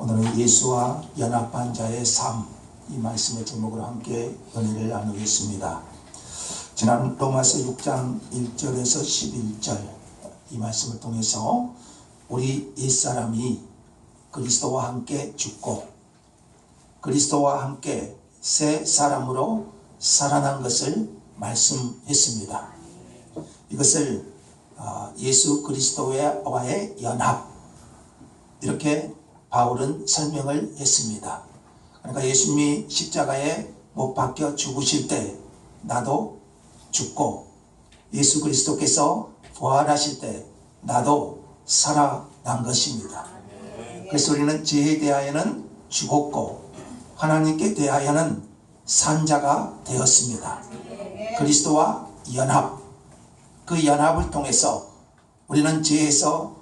오늘은 예수와 연합한 자의 삶, 이 말씀의 제목으로 함께 은혜를 나누겠습니다. 지난 로마서 6장 1절에서 11절 이 말씀을 통해서 우리 옛사람이 그리스도와 함께 죽고 그리스도와 함께 새 사람으로 살아난 것을 말씀했습니다. 이것을 예수 그리스도와의 연합, 이렇게 바울은 설명을 했습니다. 그러니까 예수님이 십자가에 못 박혀 죽으실 때 나도 죽고, 예수 그리스도께서 부활하실 때 나도 살아난 것입니다. 그래서 우리는 죄에 대하여는 죽었고 하나님께 대하여는 산 자가 되었습니다. 그리스도와 연합, 그 연합을 통해서 우리는 죄에서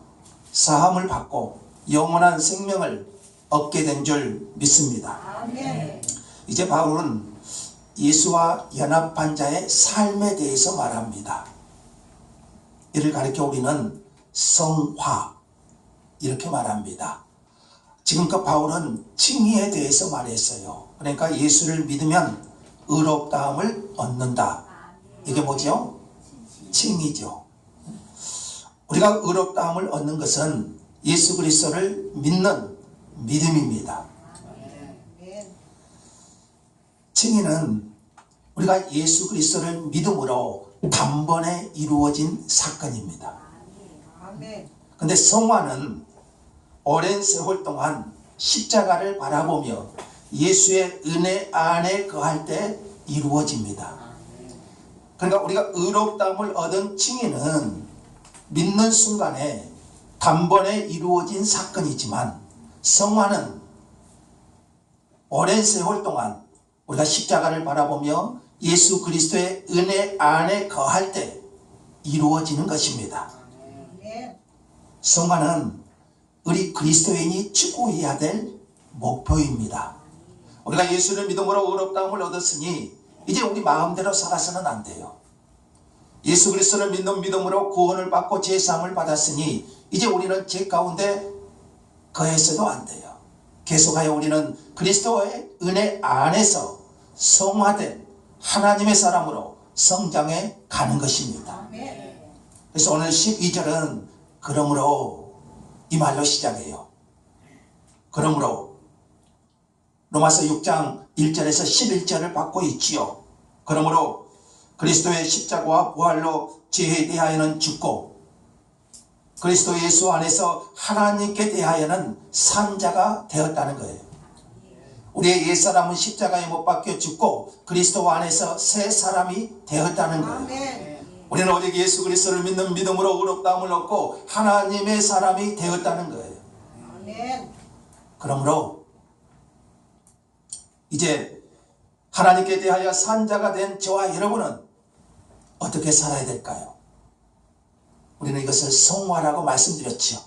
사함을 받고 영원한 생명을 얻게 된 줄 믿습니다. 이제 바울은 예수와 연합한 자의 삶에 대해서 말합니다. 이를 가리켜 우리는 성화, 이렇게 말합니다. 지금껏 바울은 칭의에 대해서 말했어요. 그러니까 예수를 믿으면 의롭다함을 얻는다. 이게 뭐죠? 칭의죠. 우리가 의롭다함을 얻는 것은 예수 그리스도를 믿는 믿음입니다. 칭의는 우리가 예수 그리스도를 믿음으로 단번에 이루어진 사건입니다. 그런데 성화는 오랜 세월 동안 십자가를 바라보며 예수의 은혜 안에 거할 때 이루어집니다. 그러니까 우리가 의롭다함을 얻은 칭의는 믿는 순간에 단번에 이루어진 사건이지만, 성화는 오랜 세월 동안 우리가 십자가를 바라보며 예수 그리스도의 은혜 안에 거할 때 이루어지는 것입니다. 성화는 우리 그리스도인이 추구해야 될 목표입니다. 우리가 예수를 믿음으로 의롭다함을 얻었으니 이제 우리 마음대로 살아서는 안 돼요. 예수 그리스도를 믿는 믿음으로 구원을 받고 제사함을 받았으니 이제 우리는 죄 가운데 거해서도 안 돼요. 계속하여 우리는 그리스도의 은혜 안에서 성화된 하나님의 사람으로 성장해 가는 것입니다. 그래서 오늘 12절은 그러므로, 이 말로 시작해요. 그러므로, 로마서 6장 1절에서 11절을 받고 있지요. 그러므로 그리스도의 십자가와 부활로 죄에 대하여는 죽고 그리스도 예수 안에서 하나님께 대하여는 산 자가 되었다는 거예요. 우리의 옛사람은 십자가에 못 박혀 죽고 그리스도 안에서 새 사람이 되었다는 거예요. 우리는 오직 예수 그리스도를 믿는 믿음으로 의롭다함을 얻고 하나님의 사람이 되었다는 거예요. 그러므로 이제 하나님께 대하여 산 자가 된 저와 여러분은 어떻게 살아야 될까요? 우리는 이것을 성화라고 말씀드렸죠.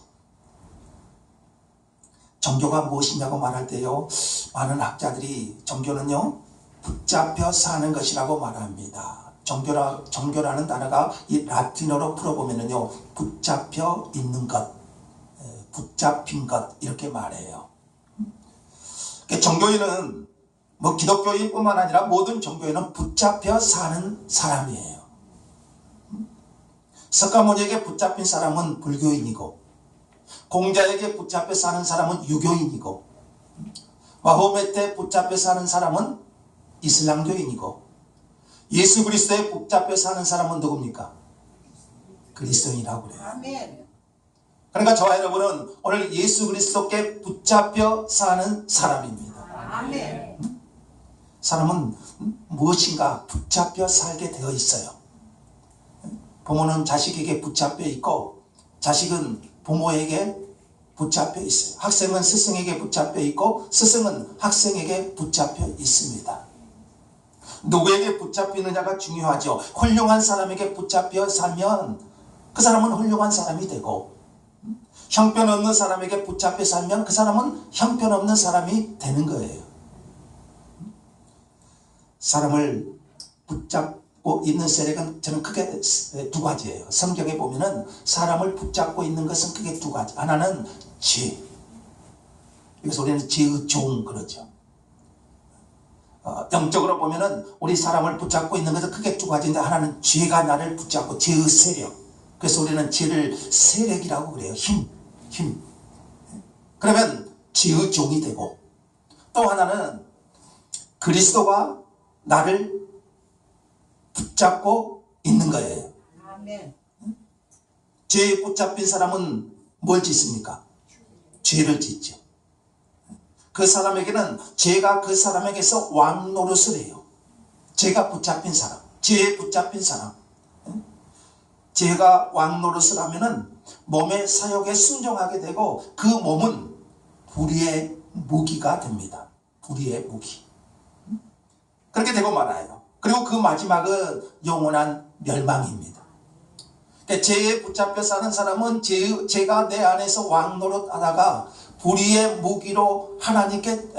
종교가 무엇이냐고 말할 때요, 많은 학자들이 종교는요 붙잡혀 사는 것이라고 말합니다. 종교라는 단어가 이 라틴어로 풀어보면요 붙잡혀 있는 것, 붙잡힌 것, 이렇게 말해요. 종교인은 뭐 기독교인뿐만 아니라 모든 종교인은 붙잡혀 사는 사람이에요. 석가모니에게 붙잡힌 사람은 불교인이고, 공자에게 붙잡혀 사는 사람은 유교인이고, 마호메트에 붙잡혀 사는 사람은 이슬람교인이고, 예수 그리스도에 붙잡혀 사는 사람은 누굽니까? 그리스도인이라고 그래요. 그러니까 저와 여러분은 오늘 예수 그리스도께 붙잡혀 사는 사람입니다. 사람은 무엇인가 붙잡혀 살게 되어 있어요. 부모는 자식에게 붙잡혀 있고, 자식은 부모에게 붙잡혀 있어요. 학생은 스승에게 붙잡혀 있고, 스승은 학생에게 붙잡혀 있습니다. 누구에게 붙잡히느냐가 중요하죠. 훌륭한 사람에게 붙잡혀 살면 그 사람은 훌륭한 사람이 되고, 형편없는 사람에게 붙잡혀 살면 그 사람은 형편없는 사람이 되는 거예요. 사람을 붙잡고 있는 세력은 저는 크게 두 가지예요. 성경에 보면은 사람을 붙잡고 있는 것은 크게 두 가지. 하나는 죄, 그래서 우리는 죄의 종 그러죠. 영적으로 보면은 우리 사람을 붙잡고 있는 것은 크게 두 가지인데, 하나는 죄가 나를 붙잡고 죄의 세력. 그래서 우리는 죄를 세력이라고 그래요. 힘. 그러면 죄의 종이 되고, 또 하나는 그리스도가 나를 붙잡고 있는 거예요. 아멘. 죄에 붙잡힌 사람은 뭘 짓습니까? 죄를 짓죠. 그 사람에게는 죄가 그 사람에게서 왕 노릇을 해요. 죄가 붙잡힌 사람, 죄에 붙잡힌 사람, 죄가 왕 노릇을 하면은 몸의 사욕에 순종하게 되고, 그 몸은 불의의 무기가 됩니다. 불의의 무기. 그렇게 되고 말아요. 그리고 그 마지막은 영원한 멸망입니다. 그러니까 죄에 붙잡혀 사는 사람은 죄가 내 안에서 왕 노릇하다가 불의의 무기로 하나님께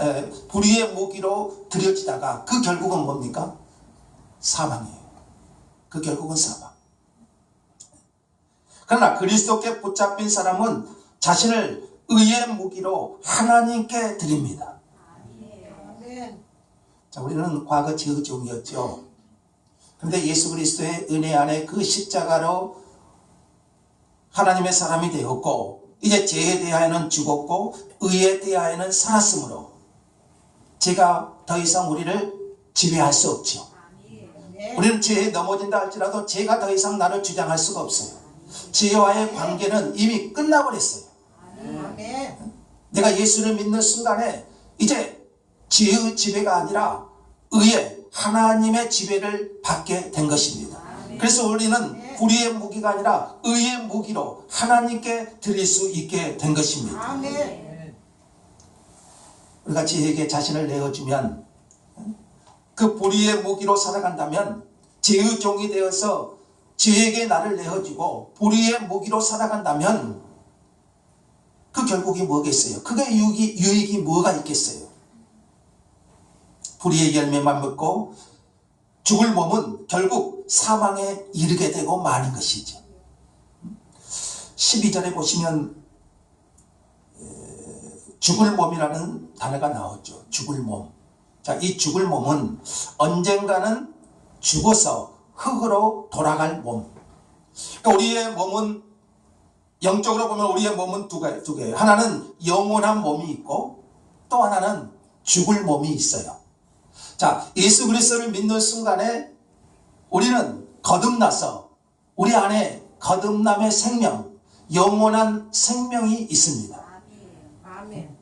불의의 무기로 들여지다가 그 결국은 뭡니까? 사망이에요. 그 결국은 사망. 그러나 그리스도께 붙잡힌 사람은 자신을 의의 무기로 하나님께 드립니다. 아멘. 자, 우리는 과거 죄의 종이었죠. 그런데 예수 그리스도의 은혜 안에 그 십자가로 하나님의 사람이 되었고, 이제 죄에 대하여는 죽었고 의에 대하여는 살았으므로 죄가 더 이상 우리를 지배할 수 없죠. 우리는 죄에 넘어진다 할지라도 죄가 더 이상 나를 주장할 수가 없어요. 죄와의 관계는 이미 끝나버렸어요. 아멘. 내가 예수를 믿는 순간에 이제 죄의 지배가 아니라 의의 하나님의 지배를 받게 된 것입니다. 그래서 우리는 불의의 무기가 아니라 의의 무기로 하나님께 드릴 수 있게 된 것입니다. 아멘. 우리가 죄에게 자신을 내어주면, 그 불의의 무기로 살아간다면, 죄의 종이 되어서 죄에게 나를 내어주고 불의의 무기로 살아간다면 그 결국이 뭐겠어요? 그게 유익이 뭐가 있겠어요? 불의의 열매만 먹고 죽을 몸은 결국 사망에 이르게 되고 마는 것이죠. 12절에 보시면 죽을 몸이라는 단어가 나오죠. 죽을 몸. 자, 이 죽을 몸은 언젠가는 죽어서 흙으로 돌아갈 몸. 그러니까 우리의 몸은, 영적으로 보면 우리의 몸은 두 개예요. 하나는 영원한 몸이 있고 또 하나는 죽을 몸이 있어요. 자, 예수 그리스도를 믿는 순간에 우리는 거듭나서 우리 안에 거듭남의 생명, 영원한 생명이 있습니다. 아멘.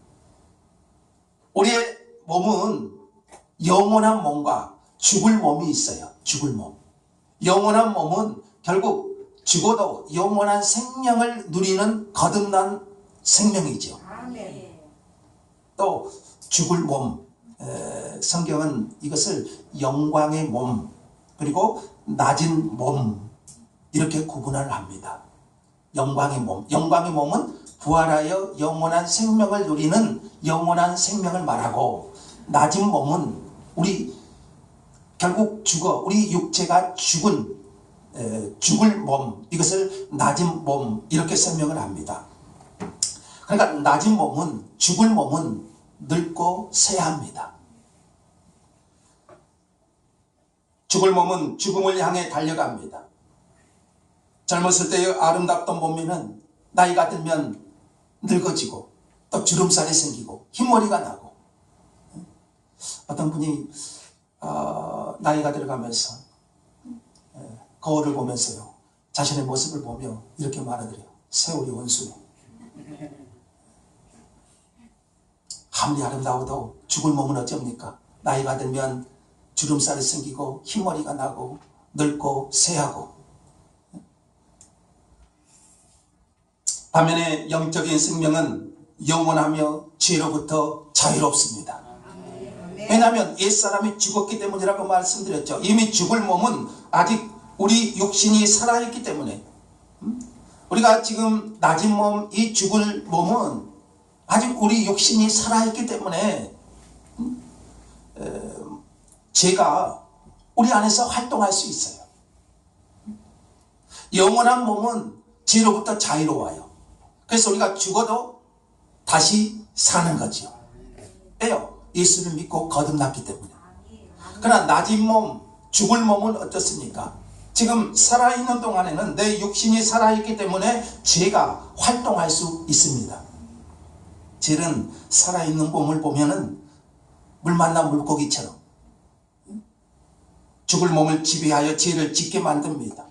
우리의 몸은 영원한 몸과 죽을 몸이 있어요. 죽을 몸. 영원한 몸은 결국 죽어도 영원한 생명을 누리는 거듭난 생명이죠. 아멘. 또 죽을 몸, 성경은 이것을 영광의 몸 그리고 낮은 몸 이렇게 구분을 합니다. 영광의 몸, 영광의 몸은 부활하여 영원한 생명을 누리는 영원한 생명을 말하고, 낮은 몸은 우리 결국 우리 육체가 죽을 몸, 이것을 낮은 몸 이렇게 설명을 합니다. 그러니까 낮은 몸은, 죽을 몸은 늙고 쇠합니다. 죽을 몸은 죽음을 향해 달려갑니다. 젊었을 때의 아름답던 몸매는 나이가 들면 늙어지고 또 주름살이 생기고 흰머리가 나고, 어떤 분이 나이가 들어가면서 거울을 보면서요, 자신의 모습을 보며 이렇게 말하더래요. 세월이 원수네. 아무리 아름다워도 죽을 몸은 어쩝니까? 나이가 들면 주름살이 생기고 흰머리가 나고 늙고 쇠하고. 반면에 영적인 생명은 영원하며 죄로부터 자유롭습니다. 왜냐하면 옛사람이 죽었기 때문이라고 말씀드렸죠. 이미 죽을 몸은 아직 우리 육신이 살아있기 때문에, 우리가 지금 낮은 몸, 이 죽을 몸은 아직 우리 육신이 살아있기 때문에 죄가 우리 안에서 활동할 수 있어요. 영원한 몸은 죄로부터 자유로워요. 그래서 우리가 죽어도 다시 사는 거지요. 왜요? 예수를 믿고 거듭났기 때문에. 그러나 낮은 몸, 죽을 몸은 어떻습니까? 지금 살아있는 동안에는 내 육신이 살아있기 때문에 죄가 활동할 수 있습니다. 죄는 살아있는 몸을 보면은 물 만난 물고기처럼 죽을 몸을 지배하여 죄를 짓게 만듭니다.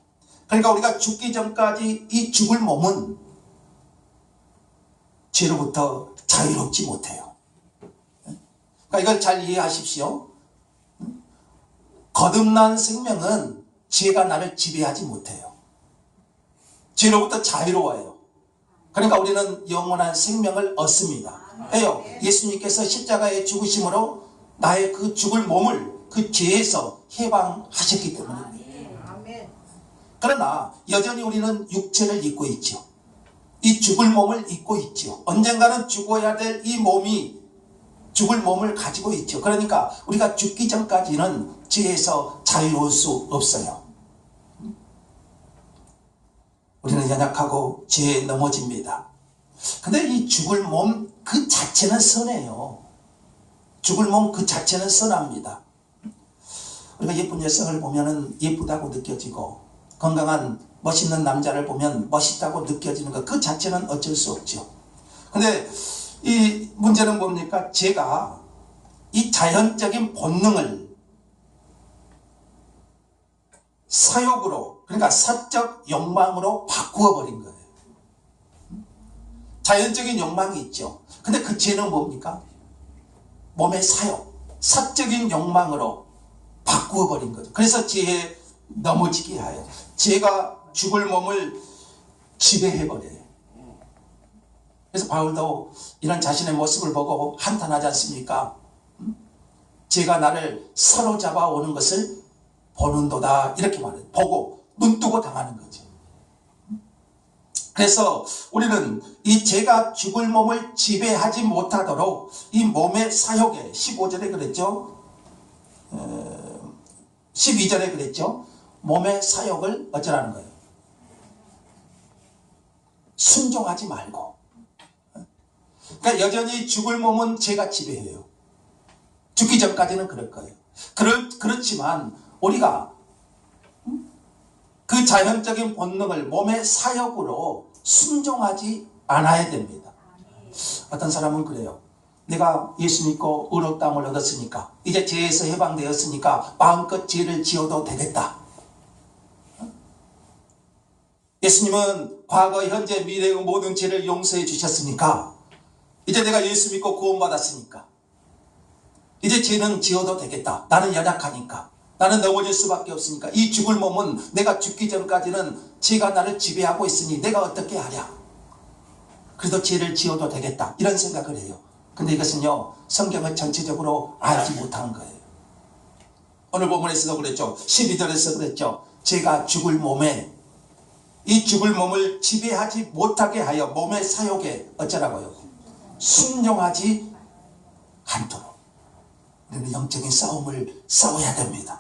그러니까 우리가 죽기 전까지 이 죽을 몸은 죄로부터 자유롭지 못해요. 그러니까 이걸 잘 이해하십시오. 거듭난 생명은 죄가 나를 지배하지 못해요. 죄로부터 자유로워요. 그러니까 우리는 영원한 생명을 얻습니다. 왜요? 예수님께서 십자가에 죽으심으로 나의 그 죽을 몸을 그 죄에서 해방하셨기 때문입니다. 그러나 여전히 우리는 육체를 입고 있죠. 이 죽을 몸을 입고 있죠. 언젠가는 죽어야 될 이 몸이 죽을 몸을 가지고 있죠. 그러니까 우리가 죽기 전까지는 죄에서 자유로울 수 없어요. 우리는 연약하고 죄에 넘어집니다. 근데 이 죽을 몸 그 자체는 선해요. 죽을 몸 그 자체는 선합니다. 우리가 예쁜 여성을 보면 예쁘다고 느껴지고 건강한 멋있는 남자를 보면 멋있다고 느껴지는 것 그 자체는 어쩔 수 없죠. 근데 이 문제는 뭡니까? 제가 이 자연적인 본능을 사욕으로, 그러니까 사적 욕망으로 바꾸어 버린 거예요. 자연적인 욕망이 있죠. 근데 그 죄는 뭡니까? 몸의 사욕, 사적인 욕망으로 바꾸어 버린 거죠. 그래서 죄에 넘어지게 하여 죄가 죽을 몸을 지배해 버려요. 그래서 바울도 이런 자신의 모습을 보고 한탄하지 않습니까? 죄가 나를 사로잡아 오는 것을 보는도다, 이렇게 말해요. 보고 눈뜨고 당하는 거죠. 그래서 우리는 이 죄가 죽을 몸을 지배하지 못하도록 이 몸의 사욕에 15절에 그랬죠. 12절에 그랬죠. 몸의 사욕을 어쩌라는 거예요? 순종하지 말고. 그러니까 여전히 죽을 몸은 죄가 지배해요. 죽기 전까지는 그럴 거예요. 그렇지만 우리가 그 자연적인 본능을 몸의 사욕으로 순종하지 않아야 됩니다. 어떤 사람은 그래요. 내가 예수 믿고 의롭다함을 얻었으니까, 이제 죄에서 해방되었으니까 마음껏 죄를 지어도 되겠다. 예수님은 과거, 현재, 미래의 모든 죄를 용서해 주셨으니까, 이제 내가 예수 믿고 구원받았으니까 이제 죄는 지어도 되겠다. 나는 연약하니까, 나는 넘어질 수밖에 없으니까, 이 죽을 몸은 내가 죽기 전까지는 죄가 나를 지배하고 있으니 내가 어떻게 하랴. 그래도 죄를 지어도 되겠다, 이런 생각을 해요. 근데 이것은요, 성경을 전체적으로 알지 못한 거예요. 오늘 본문에서도 그랬죠. 12절에서 그랬죠. 죄가 죽을 몸에, 이 죽을 몸을 지배하지 못하게 하여 몸의 사욕에 어쩌라고요? 순종하지 않도록. 우리는 영적인 싸움을 싸워야 됩니다.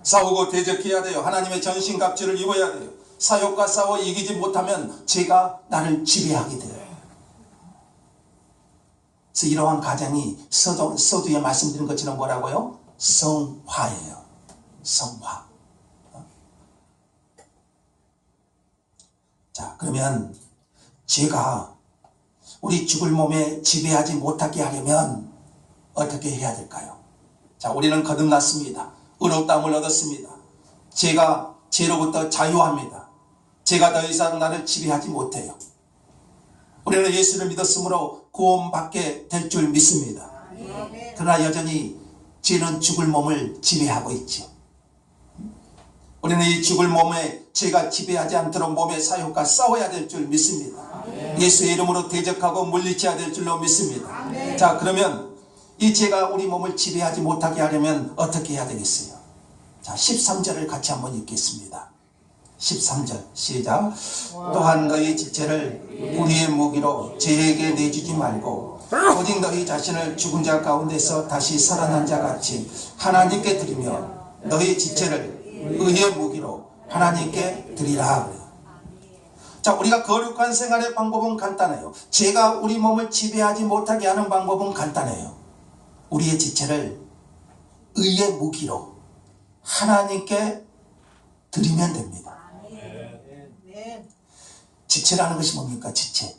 싸우고 대적해야 돼요. 하나님의 전신갑주를 입어야 돼요. 사욕과 싸워 이기지 못하면 죄가 나를 지배하게 돼요. 그래서 이러한 가정이 서두에 말씀드린 것처럼 뭐라고요? 성화예요. 성화. 자, 그러면 죄가 우리 죽을 몸에 지배하지 못하게 하려면 어떻게 해야 될까요? 자, 우리는 거듭났습니다. 의롭다함을 얻었습니다. 죄가 죄로부터 자유합니다. 죄가 더 이상 나를 지배하지 못해요. 우리는 예수를 믿었으므로 구원받게 될 줄 믿습니다. 그러나 여전히 죄는 죽을 몸을 지배하고 있죠. 우리는 이 죽을 몸에 죄가 지배하지 않도록 몸의 사욕과 싸워야 될 줄 믿습니다. 예수의 이름으로 대적하고 물리쳐야 될 줄로 믿습니다. 자, 그러면 이 죄가 우리 몸을 지배하지 못하게 하려면 어떻게 해야 되겠어요? 자, 13절을 같이 한번 읽겠습니다. 13절 시작. 또한 너희 지체를 우리의 무기로 죄에게 내주지 말고 오직 너희 자신을 죽은 자 가운데서 다시 살아난 자 같이 하나님께 드리며 너희 지체를 의의 무기로 하나님께 드리라. 자, 우리가 거룩한 생활의 방법은 간단해요. 죄가 우리 몸을 지배하지 못하게 하는 방법은 간단해요. 우리의 지체를 의의 무기로 하나님께 드리면 됩니다. 아멘. 지체라는 것이 뭡니까? 지체.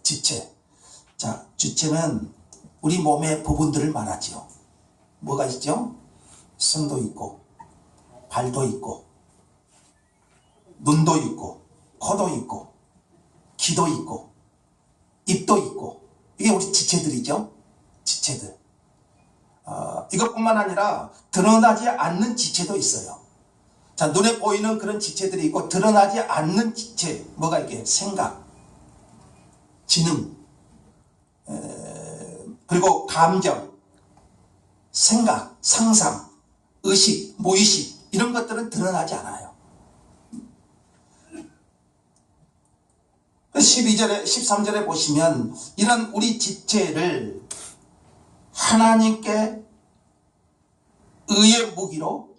지체. 자, 지체는 우리 몸의 부분들을 말하지요. 뭐가 있죠? 손도 있고, 발도 있고, 눈도 있고, 코도 있고, 귀도 있고, 입도 있고, 이게 우리 지체들이죠. 지체들. 이것뿐만 아니라 드러나지 않는 지체도 있어요. 자, 눈에 보이는 그런 지체들이 있고, 드러나지 않는 지체, 뭐가 있게? 생각, 지능, 그리고 감정, 생각, 상상, 의식, 무의식, 이런 것들은 드러나지 않아요. 12절에 13절에 보시면 이런 우리 지체를 하나님께 의의 무기로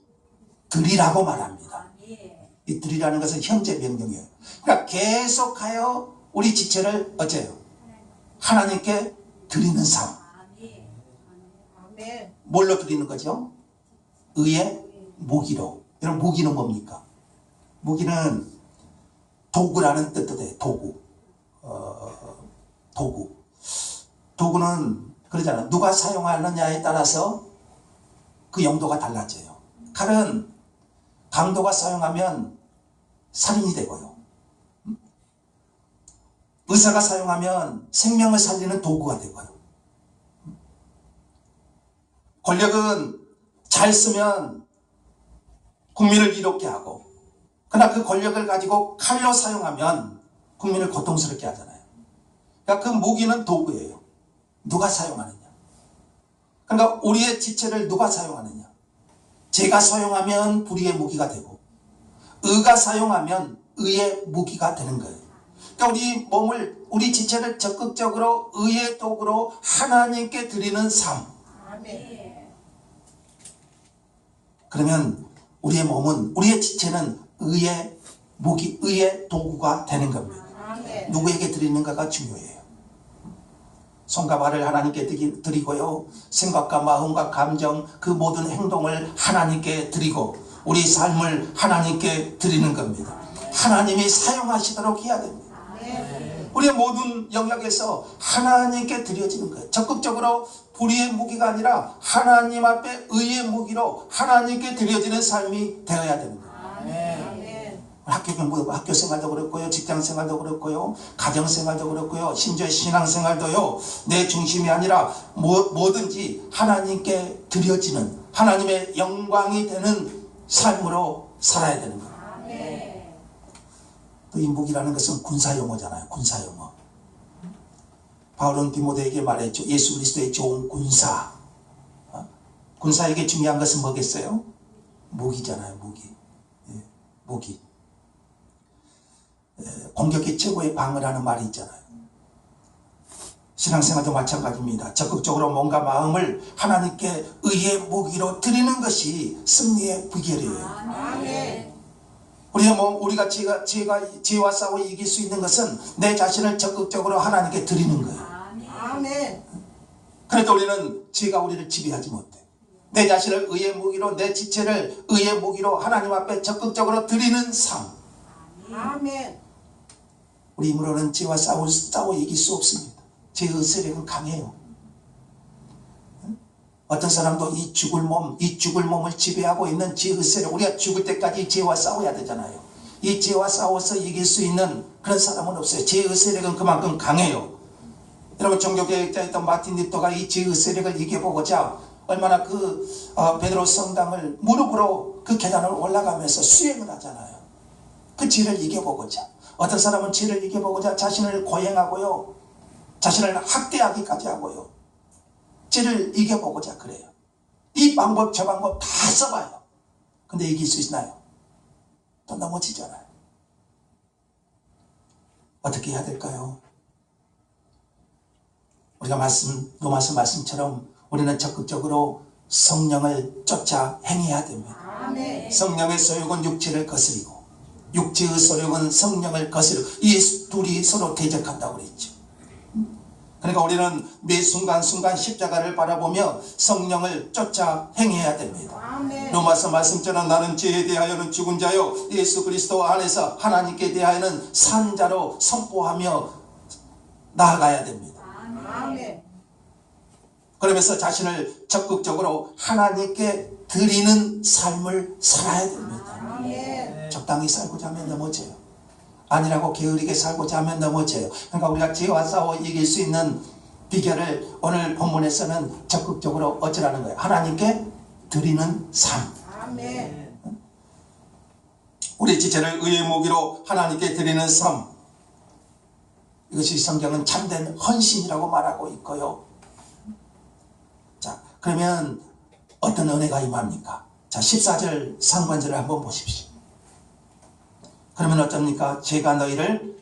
드리라고 말합니다. 이 드리라는 것은 현재 명령이에요. 그러니까 계속하여 우리 지체를 어째요? 하나님께 드리는 삶. 아멘. 뭘로 드리는 거죠? 의의 무기로. 여러분, 무기는 뭡니까? 무기는 도구라는 뜻도 돼요. 도구. 도구. 도구는 그러잖아요. 누가 사용하느냐에 따라서 그 용도가 달라져요. 칼은 강도가 사용하면 살인이 되고요. 의사가 사용하면 생명을 살리는 도구가 되고요. 권력은 잘 쓰면 국민을 이롭게 하고, 그러나 그 권력을 가지고 칼로 사용하면 국민을 고통스럽게 하잖아요. 그러니까 그 무기는 도구예요. 누가 사용하느냐. 그러니까 우리의 지체를 누가 사용하느냐. 죄가 사용하면 불의의 무기가 되고, 의가 사용하면 의의 무기가 되는 거예요. 그러니까 우리 몸을, 우리 지체를 적극적으로 의의 도구로 하나님께 드리는 삶. 아멘. 그러면 우리의 몸은, 우리의 지체는 의의 무기, 의의 도구가 되는 겁니다. 아멘. 누구에게 드리는가가 중요해요. 손과 발을 하나님께 드리고요. 생각과 마음과 감정, 그 모든 행동을 하나님께 드리고 우리 삶을 하나님께 드리는 겁니다. 하나님이 사용하시도록 해야 됩니다. 우리의 모든 영역에서 하나님께 드려지는 거예요. 적극적으로 불의의 무기가 아니라 하나님 앞에 의의 무기로 하나님께 드려지는 삶이 되어야 됩니다. 아멘. 학교 공부, 학교 생활도 그렇고요, 직장 생활도 그렇고요, 가정 생활도 그렇고요, 심지어 신앙 생활도요, 내 중심이 아니라 뭐든지 하나님께 드려지는, 하나님의 영광이 되는 삶으로 살아야 되는 거예요. 또 이 무기라는 것은 군사용어잖아요. 군사용어. 바울은 디모데에게 말했죠. 예수 그리스도의 좋은 군사. 군사에게 중요한 것은 뭐겠어요? 무기잖아요. 무기. 무기. 공격이 최고의 방어라는 말이 있잖아요. 신앙생활도 마찬가지입니다. 적극적으로 몸과 마음을 하나님께 의의 무기로 드리는 것이 승리의 비결이에요. 아멘. 우리의 몸, 우리가 죄와 싸워 이길 수 있는 것은 내 자신을 적극적으로 하나님께 드리는 거예요. 아멘. 그래도 우리는 죄가 우리를 지배하지 못해. 내 자신을 의의 무기로, 내 지체를 의의 무기로 하나님 앞에 적극적으로 드리는 삶. 아멘. 우리 힘으로는 죄와 싸워 이길 수 없습니다. 죄의 세력은 강해요. 어떤 사람도 이 죽을 몸을 지배하고 있는 죄의 세력, 우리가 죽을 때까지 죄와 싸워야 되잖아요. 이 죄와 싸워서 이길 수 있는 그런 사람은 없어요. 죄의 세력은 그만큼 강해요. 여러분, 종교개혁자였던 마틴 루터가 이 죄의 세력을 이겨보고자 얼마나 베드로 성당을 무릎으로 그 계단을 올라가면서 수행을 하잖아요. 그 죄를 이겨보고자. 어떤 사람은 죄를 이겨보고자 자신을 고행하고요, 자신을 학대하기까지 하고요, 죄를 이겨보고자 그래요. 이 방법 저 방법 다 써봐요. 근데 이길 수 있나요? 또 넘어지잖아요. 어떻게 해야 될까요? 우리가 로마서 말씀처럼 우리는 적극적으로 성령을 쫓아 행해야 됩니다. 아멘. 성령의 소욕은 육체를 거스리고 육체의 소력은 성령을 거스려. 이 둘이 서로 대적한다고 그랬죠. 그러니까 우리는 매 순간순간 십자가를 바라보며 성령을 쫓아 행해야 됩니다. 아멘. 로마서 말씀처럼 나는 죄에 대하여는 죽은 자요 예수 그리스도 안에서 하나님께 대하여는 산 자로 선포하며 나아가야 됩니다. 아멘. 그러면서 자신을 적극적으로 하나님께 드리는 삶을 살아야 됩니다. 아멘. 적당히 살고자 하면 넘어져요. 아니라고 게으르게 살고자 하면 넘어져요. 그러니까 우리가 죄와 싸워 이길 수 있는 비결을 오늘 본문에서는 적극적으로 어쩌라는 거예요. 하나님께 드리는 삶. 아멘. 우리 지체를 의의 무기로 하나님께 드리는 삶. 이것이 성경은 참된 헌신이라고 말하고 있고요. 자, 그러면 어떤 은혜가 임합니까? 자, 14절 상반절을 한번 보십시오. 그러면 어쩝니까? 제가 너희를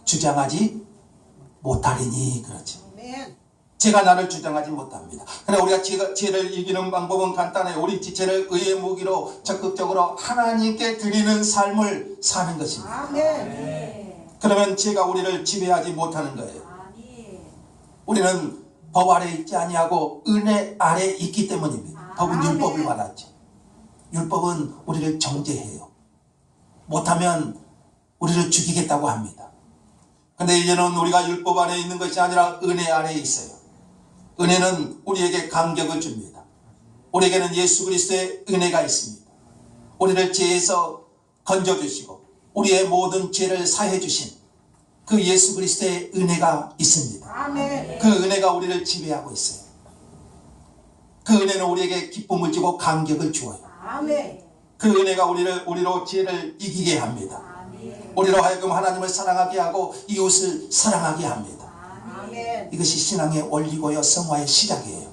주장하지 못하리니 그렇지. 아멘. 제가 나를 주장하지 못합니다. 그러나 우리가 죄를 이기는 방법은 간단해요. 우리 지체를 의의 무기로 적극적으로 하나님께 드리는 삶을 사는 것입니다. 아멘. 그러면 죄가 우리를 지배하지 못하는 거예요. 우리는 법 아래 있지 아니하고 은혜 아래 있기 때문입니다. 법은 아멘. 율법을 말하죠. 율법은 우리를 정죄해요. 못하면 우리를 죽이겠다고 합니다. 근데 이제는 우리가 율법 안에 있는 것이 아니라 은혜 아래에 있어요. 은혜는 우리에게 간격을 줍니다. 우리에게는 예수 그리스도의 은혜가 있습니다. 우리를 죄에서 건져주시고 우리의 모든 죄를 사해 주신 그 예수 그리스도의 은혜가 있습니다. 아멘. 그 은혜가 우리를 지배하고 있어요. 그 은혜는 우리에게 기쁨을 주고 간격을 주어요. 아멘. 그 은혜가 우리로 죄를 이기게 합니다. 우리로 하여금 하나님을 사랑하게 하고 이웃을 사랑하게 합니다. 아멘. 이것이 신앙의 원리고요, 성화의 시작이에요.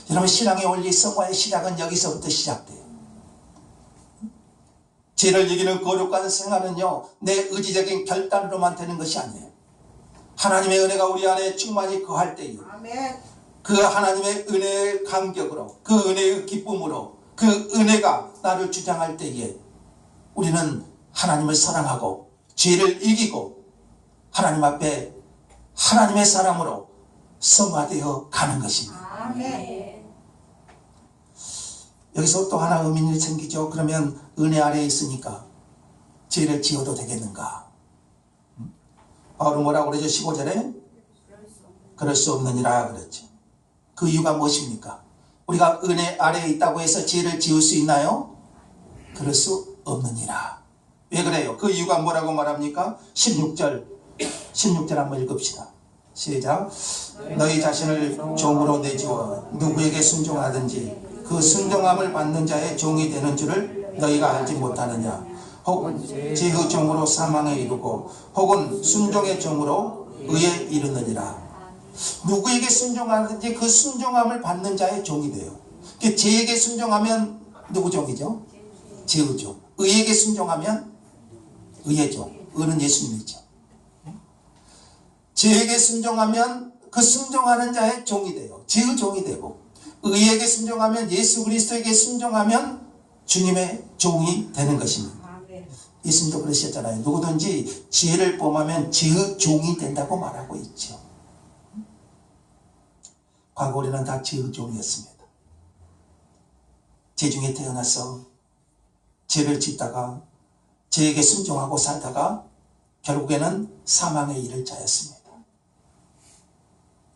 여러분, 신앙의 원리, 성화의 시작은 여기서부터 시작돼요. 죄를 이기는 거룩한 생활은요, 내 의지적인 결단으로만 되는 것이 아니에요. 하나님의 은혜가 우리 안에 충만히 거할 때에 아멘. 그 하나님의 은혜의 감격으로, 그 은혜의 기쁨으로, 그 은혜가 나를 주장할 때에 우리는 하나님을 사랑하고 죄를 이기고 하나님 앞에 하나님의 사람으로 성화되어 가는 것입니다. 아멘. 여기서 또 하나 의미가 생기죠. 그러면 은혜 아래에 있으니까 죄를 지어도 되겠는가? 바울은 뭐라고 그러죠? 15절에 그럴 수 없느니라 그랬죠. 그 이유가 무엇입니까? 우리가 은혜 아래에 있다고 해서 죄를 지을 수 있나요? 그럴 수 없느니라. 왜 그래요? 그 이유가 뭐라고 말합니까? 16절 한번 읽읍시다. 시작. 너희 자신을 종으로 내주어 누구에게 순종하든지 그 순종함을 받는 자의 종이 되는 줄을 너희가 알지 못하느냐? 혹 죄의 종으로 사망에 이르고 혹은 순종의 종으로 의에 이르느니라. 누구에게 순종하든지 그 순종함을 받는 자의 종이 돼요. 죄에게 순종하면 누구 종이죠? 죄의 종. 의에게 순종하면 의의 종. 의는 예수님이죠. 죄에게 순종하면 그 순종하는 자의 종이 돼요. 죄의 종이 되고, 의에게 순종하면, 예수 그리스도에게 순종하면 주님의 종이 되는 것입니다. 아멘. 예수님도 그러셨잖아요. 누구든지 죄를 범하면 죄의 종이 된다고 말하고 있죠. 과거 우리는 다 죄의 종이었습니다. 죄 중에 태어나서 죄를 짓다가 죄에게 순종하고 살다가 결국에는 사망의 일을 자였습니다.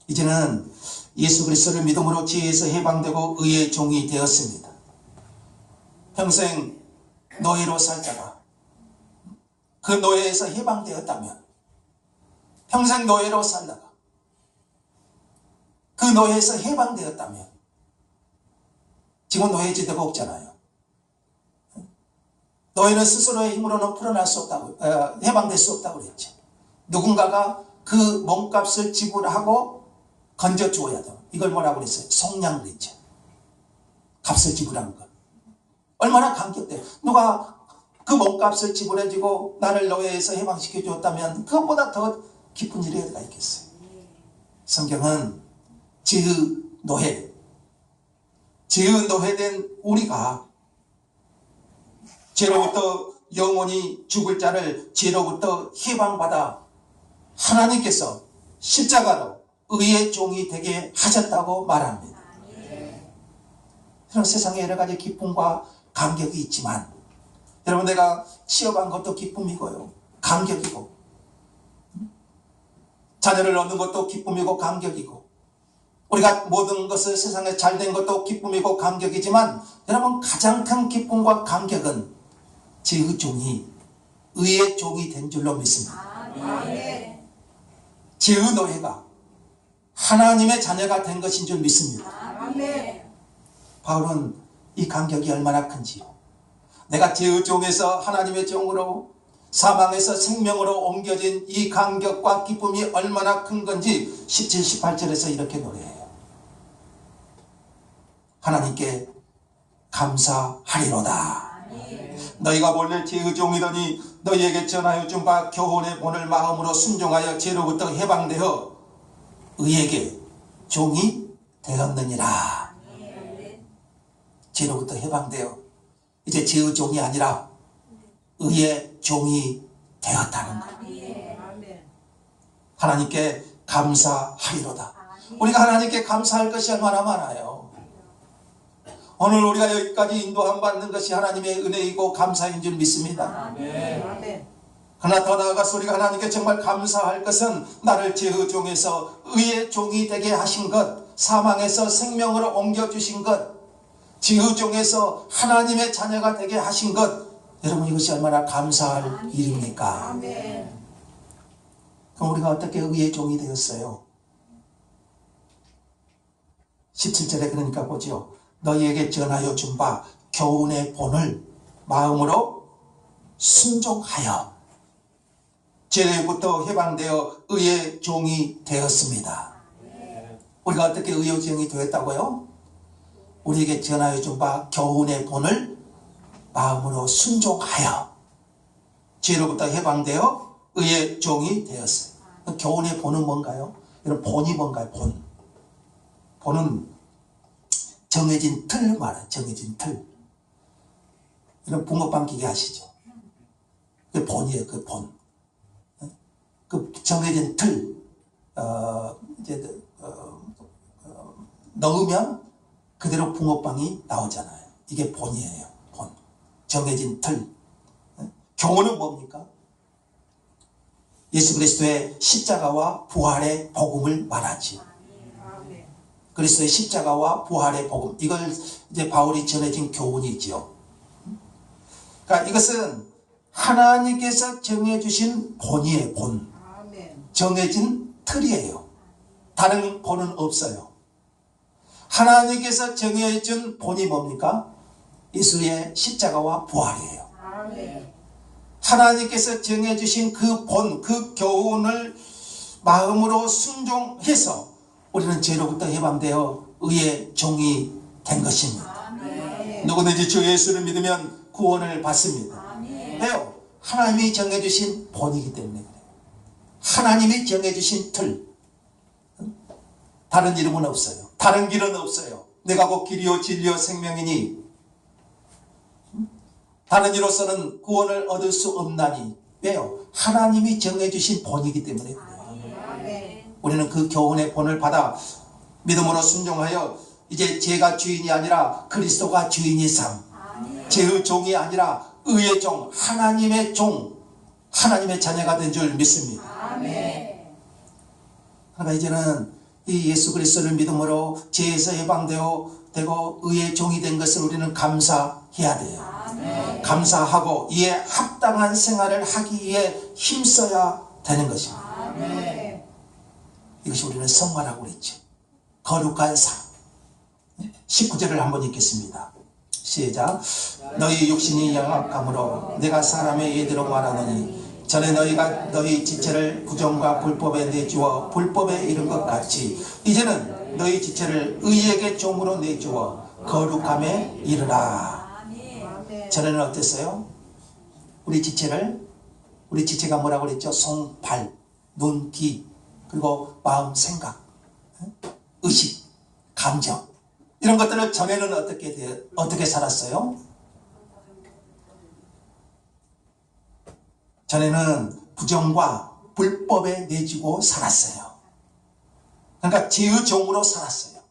이제는 예수 그리스도를 믿음으로 죄에서 해방되고 의의 종이 되었습니다. 평생 노예로 살다가 그 노예에서 해방되었다면, 평생 노예로 살다가 그 노예에서 해방되었다면, 지금 노예지대가 없잖아요. 노예는 스스로의 힘으로는 풀어날 수 없다고, 해방될 수 없다고 그랬죠. 누군가가 그 몸값을 지불하고 건져 주어야 돼요. 이걸 뭐라고 그랬어요? 속량 그랬죠. 값을 지불하는 것. 얼마나 감격돼요. 누가 그 몸값을 지불해주고 나를 노예에서 해방시켜 주었다면 그것보다 더 기쁜 일이 어디가 있겠어요. 성경은 죄의 노예된 우리가 죄로부터 영원히 죽을 자를 죄로부터 해방받아 하나님께서 십자가로 의의 종이 되게 하셨다고 말합니다. 그런 세상에 여러 가지 기쁨과 감격이 있지만 여러분, 내가 취업한 것도 기쁨이고요, 감격이고, 자녀를 얻는 것도 기쁨이고 감격이고, 우리가 모든 것을 세상에 잘된 것도 기쁨이고 감격이지만 여러분, 가장 큰 기쁨과 감격은 죄의 종이 의의 종이 된 줄로 믿습니다. 아멘. 죄의 노예가 하나님의 자녀가 된 것인 줄 믿습니다. 아멘. 바울은 이 감격이 얼마나 큰지요. 내가 죄의 종에서 하나님의 종으로, 사망에서 생명으로 옮겨진 이 감격과 기쁨이 얼마나 큰 건지 17, 18절에서 이렇게 노래해요. 하나님께 감사하리로다. 너희가 본래 죄의 종이더니 너희에게 전하여 준 바 교훈의 본을 마음으로 순종하여 죄로부터 해방되어 의에게 종이 되었느니라. 죄로부터 해방되어 이제 죄의 종이 아니라 의의 종이 되었다는 것. 아멘. 하나님께 감사하리로다. 우리가 하나님께 감사할 것이 얼마나 많아요. 오늘 우리가 여기까지 인도함 받는 것이 하나님의 은혜이고 감사인 줄 믿습니다. 아멘. 그러나 더 나아가서 우리가 하나님께 정말 감사할 것은 나를 죄의 종에서 의의 종이 되게 하신 것, 사망에서 생명으로 옮겨주신 것, 죄의 종에서 하나님의 자녀가 되게 하신 것, 여러분, 이것이 얼마나 감사할 일입니까? 아멘. 그럼 우리가 어떻게 의의 종이 되었어요? 17절에 그러니까 보죠. 너희에게 전하여 준 바 교훈의 본을 마음으로 순종하여 죄로부터 해방되어 의의 종이 되었습니다. 우리가 어떻게 의의 종이 되었다고요? 우리에게 전하여 준 바 교훈의 본을 마음으로 순종하여 죄로부터 해방되어 의의 종이 되었어요. 교훈의 본은 뭔가요? 이런 본이 뭔가요? 본은 정해진 틀 말이에요. 정해진 틀. 이런 붕어빵 기계 아시죠? 그 본이에요. 그 본. 그 정해진 틀. 넣으면 그대로 붕어빵이 나오잖아요. 이게 본이에요. 본. 정해진 틀. 교훈은 뭡니까? 예수 그리스도의 십자가와 부활의 복음을 말하지. 아멘. 그리스도의 십자가와 부활의 복음, 이걸 이제 바울이 전해진 교훈이지요. 그러니까 이것은 하나님께서 정해주신 본이에요. 본. 아멘. 정해진 틀이에요. 다른 본은 없어요. 하나님께서 정해준 본이 뭡니까? 예수의 십자가와 부활이에요. 아멘. 하나님께서 정해주신 그 본, 그 교훈을 마음으로 순종해서 우리는 죄로부터 해방되어 의의 종이 된 것입니다. 아멘. 누구든지 주 예수를 믿으면 구원을 받습니다. 아멘. 왜요? 하나님이 정해주신 본이기 때문에 그래요. 하나님이 정해주신 틀. 다른 이름은 없어요. 다른 길은 없어요. 내가 곧 길이요 진리요 생명이니 다른 이로서는 구원을 얻을 수 없나니. 왜요? 하나님이 정해주신 본이기 때문에 그래요. 아멘. 우리는 그 교훈의 본을 받아 믿음으로 순종하여 이제 죄가 주인이 아니라 그리스도가 주인이 삶, 죄의 종이 아니라 의의 종, 하나님의 종, 하나님의 자녀가 된 줄 믿습니다. 아멘. 그러니까 이제는 이 예수 그리스도를 믿음으로 죄에서 해방되고 의의 종이 된 것을 우리는 감사해야 돼요. 아멘. 감사하고 이에 합당한 생활을 하기 위해 힘써야 되는 것입니다. 아멘. 이것이 우리는 성화라고 그랬죠. 거룩한 삶. 19절을 한번 읽겠습니다. 시작. 너희 육신이 영악함으로 내가 사람의 예대로 말하노니 전에 너희가 너희 지체를 부정과 불법에 내주어 불법에 이른 것 같이 이제는 너희 지체를 의에게 종으로 내주어 거룩함에 이르라. 아멘. 전에는 어땠어요? 우리 지체가 뭐라고 그랬죠? 손, 발, 눈, 귀, 그리고 마음, 생각, 의식, 감정, 이런 것들을 전에는 어떻게 살았어요? 전에는 부정과 불법에 내주고 살았어요. 그러니까 죄의 종으로 살았어요.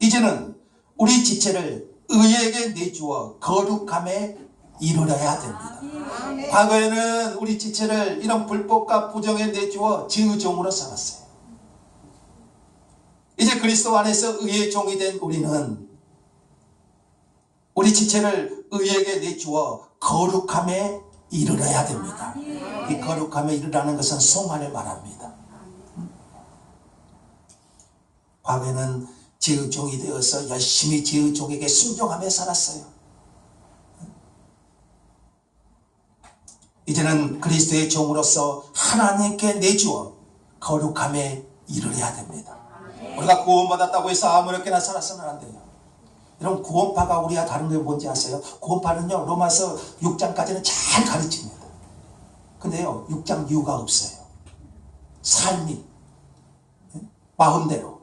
이제는 우리 지체를 의에게 내주어 거룩함에 이르러야 됩니다. 과거에는 우리 지체를 이런 불법과 부정에 내주어 죄의 종으로 살았어요. 이제 그리스도 안에서 의의 종이 된 우리는 우리 지체를 의에게 내주어 거룩함에 이르러야 됩니다. 이 거룩함에 이르라는 것은 송환을 말합니다. 과거에는 죄의 종이 되어서 열심히 죄의 종에게 순종하며 살았어요. 이제는 그리스도의 종으로서 하나님께 내주어 거룩함에 이르러야 됩니다. 우리가 구원받았다고 해서 아무렇게나 살아서는 안 돼요. 여러분, 구원파가 우리가 다른 게 뭔지 아세요? 구원파는요, 로마서 6장까지는 잘 가르칩니다. 근데요, 6장 이유가 없어요. 삶이 마음대로.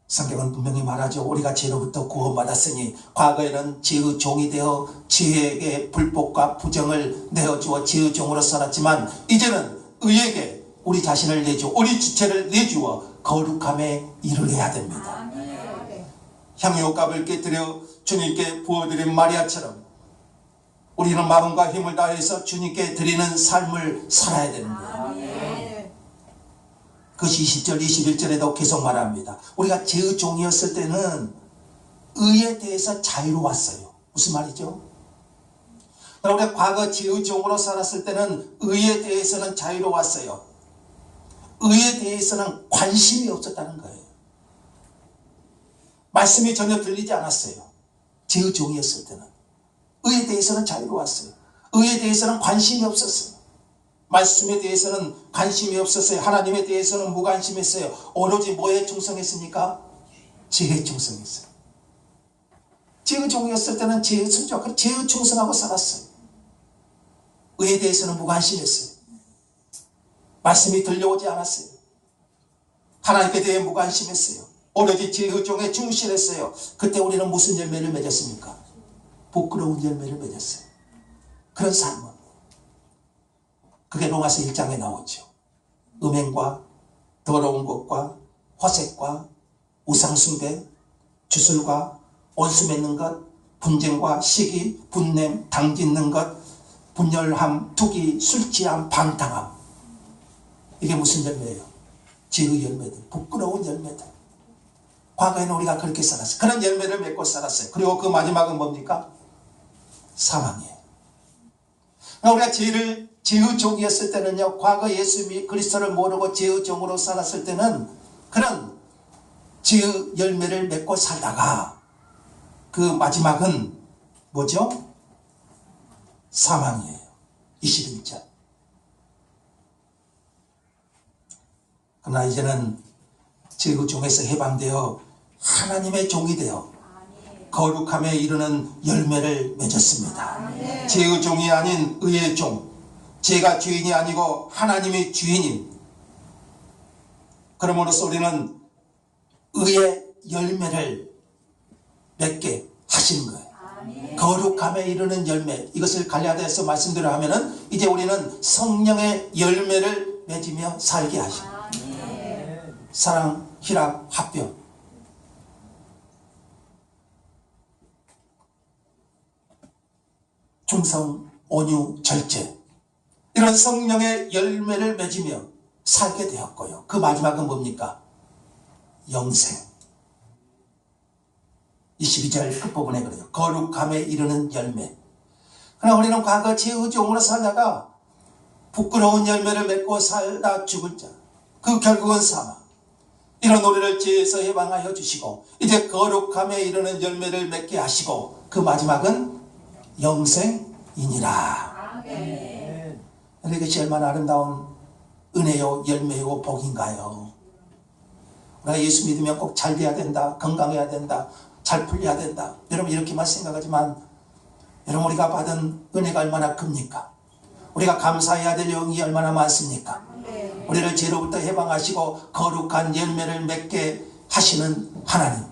성경은 분명히 말하죠. 우리가 죄로부터 구원받았으니 과거에는 죄의 종이 되어 죄에게 불법과 부정을 내어주어 죄의 종으로 살았지만 이제는 의에게 우리 자신을 내주어 우리 주체를 내주어 거룩함에 이르러야 됩니다. 향유값을 깨뜨려 주님께 부어드린 마리아처럼 우리는 마음과 힘을 다해서 주님께 드리는 삶을 살아야 되는 거예요. 그것이 20절 21절에도 계속 말합니다. 우리가 죄의 종이었을 때는 의에 대해서 자유로웠어요. 무슨 말이죠? 우리가 과거 죄의 종으로 살았을 때는 의에 대해서는 자유로웠어요. 의에 대해서는 관심이 없었다는 거예요. 말씀이 전혀 들리지 않았어요. 죄의 종이었을 때는. 의에 대해서는 자유로웠어요. 의에 대해서는 관심이 없었어요. 말씀에 대해서는 관심이 없었어요. 하나님에 대해서는 무관심했어요. 오로지 뭐에 충성했습니까? 죄에 충성했어요. 죄의 종이었을 때는 죄의 순종, 죄의 충성하고 살았어요. 의에 대해서는 무관심했어요. 말씀이 들려오지 않았어요. 하나님께 대해 무관심했어요. 오로지 죄의 종에 충실했어요. 그때 우리는 무슨 열매를 맺었습니까? 부끄러운 열매를 맺었어요. 그런 삶은 그게 로마서 1장에 나오죠. 음행과 더러운 것과 화색과 우상숭배, 주술과 온수 맺는 것, 분쟁과 시기, 분냄, 당짓는 것, 분열함, 투기, 술취함, 방탕함. 이게 무슨 열매예요? 죄의 열매들, 부끄러운 열매들. 과거에는 우리가 그렇게 살았어요. 그런 열매를 맺고 살았어요. 그리고 그 마지막은 뭡니까? 사망이에요. 우리가 죄의 종이었을 때는요, 과거 예수 그리스도를 모르고 죄의 종으로 살았을 때는 그런 죄의 열매를 맺고 살다가 그 마지막은 뭐죠? 사망이에요. 21절. 그러나 이제는 죄의 종에서 해방되어 하나님의 종이 되어 거룩함에 이르는 열매를 맺었습니다. 죄의 종이 아닌 의의 종, 죄가 주인이 아니고 하나님이 주인인, 그러므로써 우리는 의의 열매를 맺게 하시는 거예요. 거룩함에 이르는 열매, 이것을 갈라디아서 말씀대로 하면은 이제 우리는 성령의 열매를 맺으며 살게 하십니다. 사랑, 희락, 화평, 충성, 온유, 절제, 이런 성령의 열매를 맺으며 살게 되었고요. 그 마지막은 뭡니까? 영생. 22절 끝부분에 그래요. 거룩함에 이르는 열매. 그러나 우리는 과거 죄의 종으로 살다가 부끄러운 열매를 맺고 살다 죽을 자, 그 결국은 사망. 이런 우리를 죄에서 해방하여 주시고 이제 거룩함에 이르는 열매를 맺게 하시고 그 마지막은 영생이니라. 이것이 얼마나 아름다운 은혜요 열매요 복인가요. 우리가 예수 믿으면 꼭 잘 돼야 된다, 건강해야 된다, 잘 풀려야 된다, 여러분 이렇게만 생각하지만 여러분 우리가 받은 은혜가 얼마나 큽니까? 우리가 감사해야 될 영이 얼마나 많습니까? 우리를 죄로부터 해방하시고 거룩한 열매를 맺게 하시는 하나님,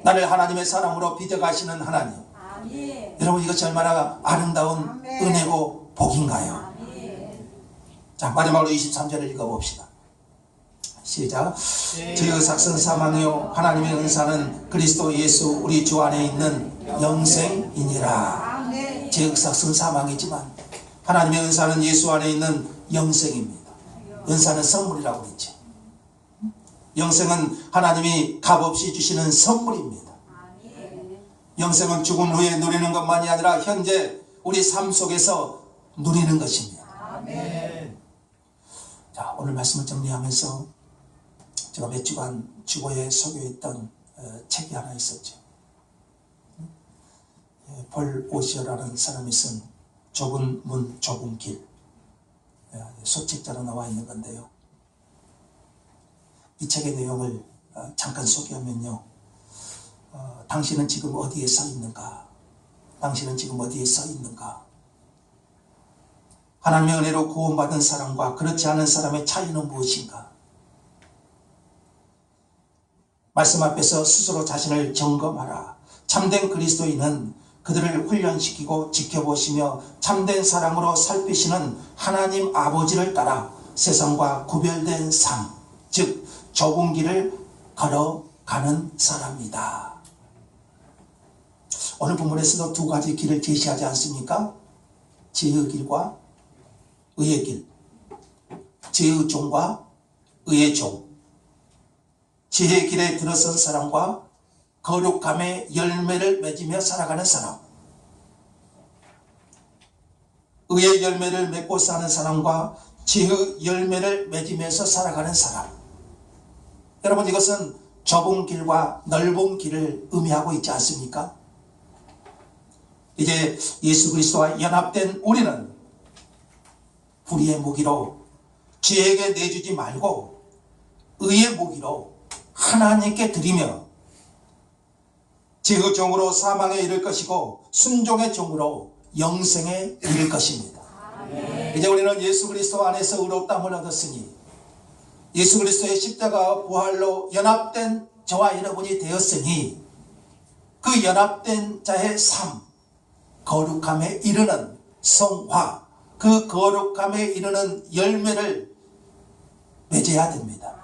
나를 하나님의 사람으로 빚어가시는 하나님, 아멘. 여러분 이것이 얼마나 아름다운 아멘. 은혜고 복인가요? 아멘. 자, 마지막으로 23절을 읽어봅시다. 시작. 저희 삭선 사망이요 하나님의 은사는 그리스도 예수 우리 주 안에 있는 영생이니라. 아멘. 제 삭선 사망이지만 하나님의 은사는 예수 안에 있는 영생입니다. 은사는 선물이라고 그랬죠. 영생은 하나님이 값없이 주시는 선물입니다. 영생은 죽은 후에 누리는 것만이 아니라 현재 우리 삶 속에서 누리는 것입니다. 아멘. 자, 오늘 말씀을 정리하면서 제가 몇 주간 주보에 소개했던 책이 하나 있었죠. 폴 오시어라는 사람이 쓴 좁은 문 좁은 길, 소책자로 나와 있는 건데요. 이 책의 내용을 잠깐 소개하면요. 당신은 지금 어디에 서 있는가? 당신은 지금 어디에 서 있는가? 하나님의 은혜로 구원받은 사람과 그렇지 않은 사람의 차이는 무엇인가? 말씀 앞에서 스스로 자신을 점검하라. 참된 그리스도인은 그들을 훈련시키고 지켜보시며 참된 사랑으로 살피시는 하나님 아버지를 따라 세상과 구별된 삶, 즉 좁은 길을 걸어가는 사람이다. 오늘 본문에서도 두 가지 길을 제시하지 않습니까? 지혜의 길과 의의 길, 지혜의 종과 의의 종, 지혜의 길에 들어선 사람과 거룩함의 열매를 맺으며 살아가는 사람, 의의 열매를 맺고 사는 사람과 지혜의 열매를 맺으면서 살아가는 사람. 여러분, 이것은 좁은 길과 넓은 길을 의미하고 있지 않습니까? 이제 예수 그리스도와 연합된 우리는 불의의 무기로 죄에게 내주지 말고 의의 무기로 하나님께 드리며 죄의 종으로 사망에 이를 것이고 순종의 종으로 영생에 이를 것입니다. 이제 우리는 예수 그리스도 안에서 의롭다함을 얻었으니 예수 그리스도의 십자가 부활로 연합된 저와 여러분이 되었으니 그 연합된 자의 삶, 거룩함에 이르는 성화, 그 거룩함에 이르는 열매를 맺어야 됩니다.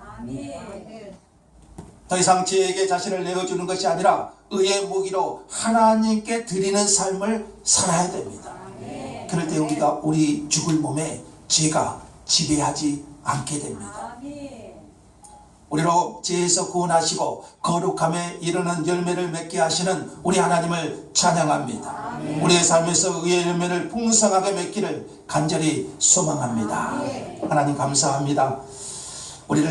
더 이상 죄에게 자신을 내어주는 것이 아니라 의의 무기로 하나님께 드리는 삶을 살아야 됩니다. 그럴 때 우리 죽을 몸에 죄가 지배하지 않게 됩니다. 우리로 죄에서 구원하시고 거룩함에 이르는 열매를 맺게 하시는 우리 하나님을 찬양합니다. 우리의 삶에서 의의 열매를 풍성하게 맺기를 간절히 소망합니다. 하나님 감사합니다. 우리를